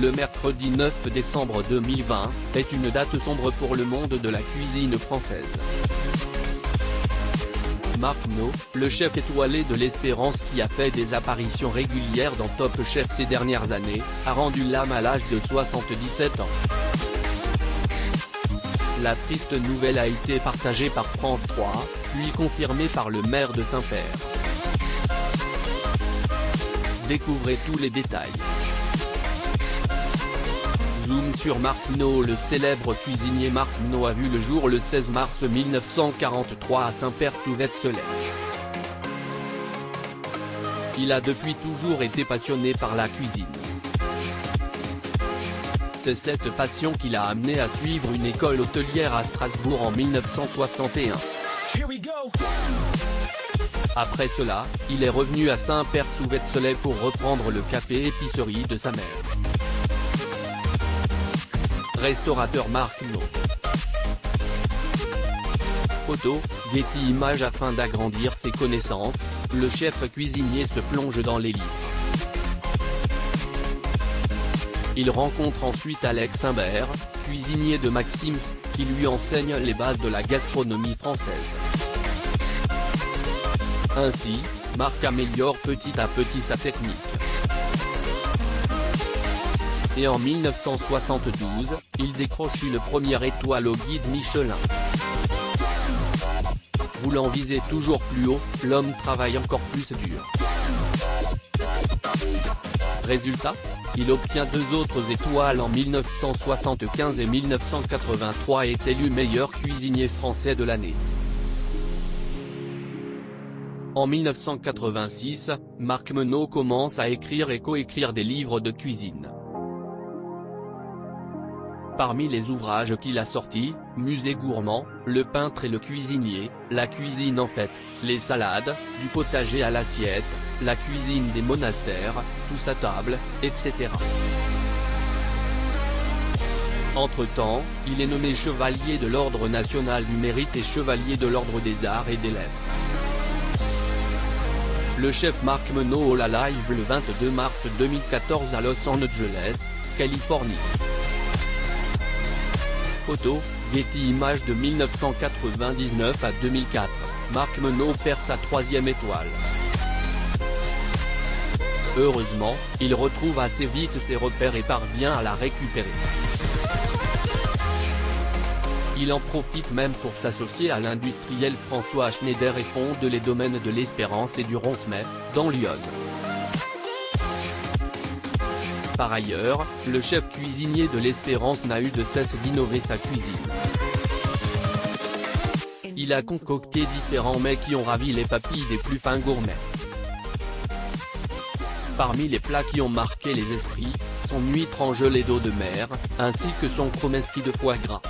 Le mercredi 9 décembre 2020 est une date sombre pour le monde de la cuisine française. Marc Menot, le chef étoilé de l'Espérance qui a fait des apparitions régulières dans Top Chef ces dernières années, a rendu l'âme à l'âge de 77 ans. La triste nouvelle a été partagée par France 3, puis confirmée par le maire de Saint-Père. Découvrez tous les détails. Zoom sur Marc Menot. Le célèbre cuisinier Marc Menot a vu le jour le 16 mars 1943 à Saint-Père-sous-Vetzelaye. Il a depuis toujours été passionné par la cuisine. C'est cette passion qui l'a amené à suivre une école hôtelière à Strasbourg en 1961. Après cela, il est revenu à Saint-Père-sous-Vetzelaye pour reprendre le café-épicerie de sa mère. Restaurateur Marc Menot. Photo, Getty Images. Afin d'agrandir ses connaissances, le chef cuisinier se plonge dans les livres. Il rencontre ensuite Alex Imbert, cuisinier de Maxim's, qui lui enseigne les bases de la gastronomie française. Ainsi, Marc améliore petit à petit sa technique. Et en 1972, il décroche une première étoile au guide Michelin. Voulant viser toujours plus haut, l'homme travaille encore plus dur. Résultat, il obtient 2 autres étoiles en 1975 et 1983 et est élu meilleur cuisinier français de l'année. En 1986, Marc Menot commence à écrire et coécrire des livres de cuisine. Parmi les ouvrages qu'il a sortis, Musée gourmand, Le peintre et le cuisinier, La cuisine en fête, Les salades, du potager à l'assiette, La cuisine des monastères, Tous à table, etc. Entre-temps, il est nommé chevalier de l'Ordre national du mérite et chevalier de l'Ordre des arts et des lettres. Le chef Marc Menot au La Live le 22 mars 2014 à Los Angeles, Californie. Photo, Getty Images. De 1999 à 2004, Marc Menot perd sa 3e étoile. Heureusement, il retrouve assez vite ses repères et parvient à la récupérer. Il en profite même pour s'associer à l'industriel François Schneider et fonde les domaines de l'Espérance et du Roncemet, dans l'Yonne. Par ailleurs, le chef cuisinier de l'Espérance n'a eu de cesse d'innover sa cuisine. Il a concocté différents mets qui ont ravi les papilles des plus fins gourmets. Parmi les plats qui ont marqué les esprits, son huître en gelée d'eau de mer, ainsi que son chromeski de foie gras.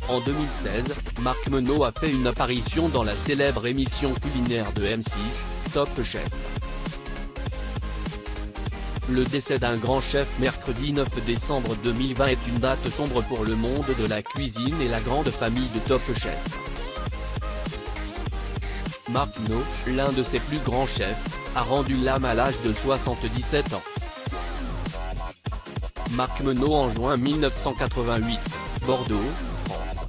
En 2016, Marc Menot a fait une apparition dans la célèbre émission culinaire de M6, Top Chef. Le décès d'un grand chef mercredi 9 décembre 2020 est une date sombre pour le monde de la cuisine et la grande famille de Top Chef. Marc Menot, l'un de ses plus grands chefs, a rendu l'âme à l'âge de 77 ans. Marc Menot en juin 1988, Bordeaux, France.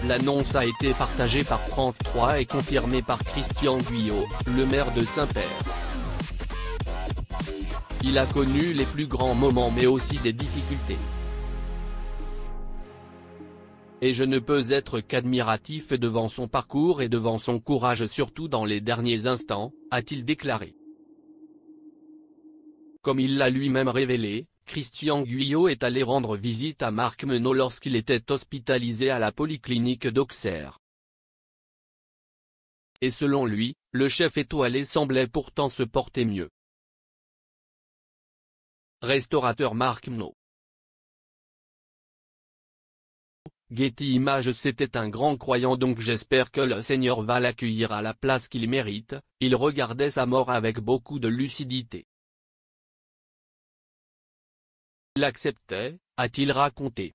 L'annonce a été partagée par France 3 et confirmée par Christian Guyot, le maire de Saint-Père. Il a connu les plus grands moments mais aussi des difficultés. Et je ne peux être qu'admiratif devant son parcours et devant son courage surtout dans les derniers instants, a-t-il déclaré. Comme il l'a lui-même révélé, Christian Guyot est allé rendre visite à Marc Menot lorsqu'il était hospitalisé à la polyclinique d'Auxerre. Et selon lui, le chef étoilé semblait pourtant se porter mieux. Restaurateur Marc Menot. Getty Images. C'était un grand croyant donc j'espère que le Seigneur va l'accueillir à la place qu'il mérite, il regardait sa mort avec beaucoup de lucidité. Il acceptait, a-t-il raconté.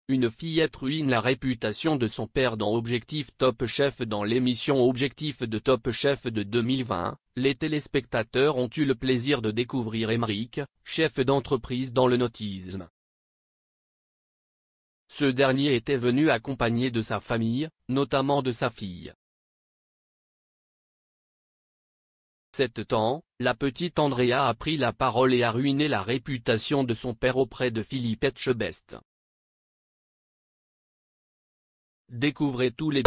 une fillette ruine la réputation de son père dans Objectif Top Chef. Dans l'émission Objectif de Top Chef de 2020, les téléspectateurs ont eu le plaisir de découvrir Émeric, chef d'entreprise dans le nautisme. Ce dernier était venu accompagné de sa famille, notamment de sa fille. 7 ans, la petite Andrea a pris la parole et a ruiné la réputation de son père auprès de Philippe Etchebest. Découvrez tous les